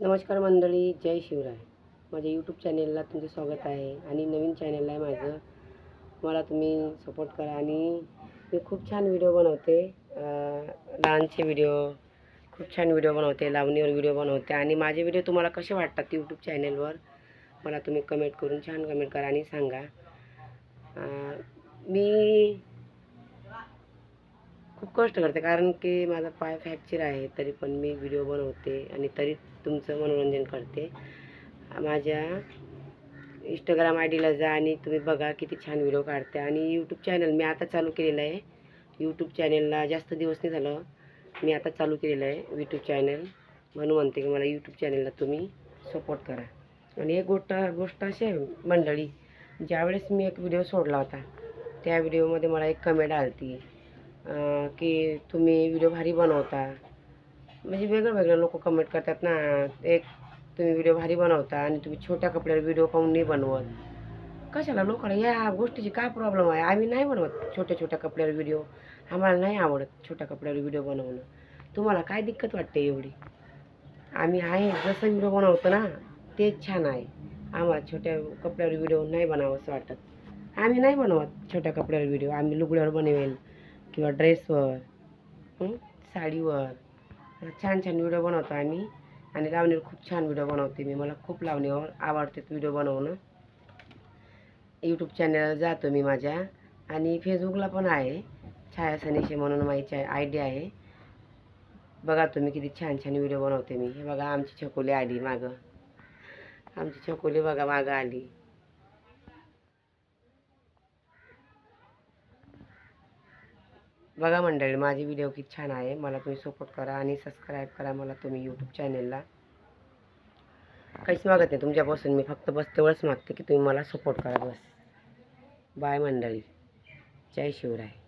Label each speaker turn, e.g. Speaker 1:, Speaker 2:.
Speaker 1: नमस्कार मंडळी, जय शिवराय. माझ्या यूट्यूब चॅनेलला तुमचं स्वागत आहे आणि नवीन चॅनल आहे माझं. मला तुम्ही सपोर्ट करा. आणि मी खूप छान व्हिडिओ बनवते, डान्सचे व्हिडिओ, खूप छान व्हिडिओ बनवते, लावणीवर व्हिडिओ बनवते. आणि माझे व्हिडिओ तुम्हाला कसे वाटतात यूट्यूब चॅनेलवर मला तुम्ही कमेंट करून छान कमेंट करा आणि सांगा. मी खूप कष्ट करते कारण की माझा पाय फ्रॅक्चर आहे, तरी पण मी व्हिडिओ बनवते आणि तरी तुमचं मनोरंजन करते. माझ्या इंस्टाग्राम आय डीला जा आणि तुम्ही बघा किती छान व्हिडिओ काढते. आणि यूट्यूब चॅनल मी आता चालू केलेलं आहे. यूट्यूब चॅनलला जास्त दिवस नाही झालं, मी आता चालू केलेलं आहे यूट्यूब चॅनल. म्हणून म्हणते की मला यूट्यूब चॅनलला तुम्ही सपोर्ट करा. आणि एक गोष्ट अशी आहे मंडळी, ज्यावेळेस मी एक व्हिडिओ सोडला होता त्या व्हिडिओमध्ये मला एक कमेंट आली की तुम्ही व्हिडिओ भारी बनवता. म्हणजे वेगळं लोक कमेंट करतात ना, एक तुम्ही व्हिडिओ भारी बनवता आणि तुम्ही छोट्या कपड्यावर व्हिडिओ काहून नाही बनवत. कशाला लोकांना या गोष्टीची काय प्रॉब्लेम आहे? आम्ही नाही बनवत छोट्या कपड्यावर व्हिडिओ, आम्हाला नाही आवडत छोट्या कपड्यावर व्हिडिओ बनवणं. तुम्हाला काय दिक्कत वाटते एवढी? आम्ही आहे जसं व्हिडिओ बनवतो ना तेच छान आहे. आम्हाला छोट्या कपड्यावर व्हिडिओ नाही बनावंसं वाटत. आम्ही नाही बनवत छोट्या कपड्यावर व्हिडिओ. आम्ही लुगड्यावर बनवेल किंवा ड्रेसवर, साडीवर छान व्हिडिओ बनवतो आम्ही. आणि लावणीवर खूप छान व्हिडिओ बनवते मी. मला खूप लावणीवर आवडते व्हिडिओ बनवणं. यूट्यूब चॅनलला जातो मी माझ्या, आणि फेसबुकला पण आहे, छाया सनीशे म्हणून माझी आय डी आहे. बघा तुम्ही किती छान व्हिडिओ बनवते मी. हे बघा आमची छकोली आली मागं, आमची छकोली बघा मागं आली. बघा मंडळी, माझी व्हिडिओ किती छान आहे. मला तुम्ही सपोर्ट करा आणि सबस्क्राईब करा मला तुम्ही यूट्यूब चॅनलला. काहीच मागत नाही तुमच्यापासून, मी फक्त बस तेवढंच मागते की तुम्ही मला सपोर्ट करा बस. बाय मंडळी, जय शिवराय.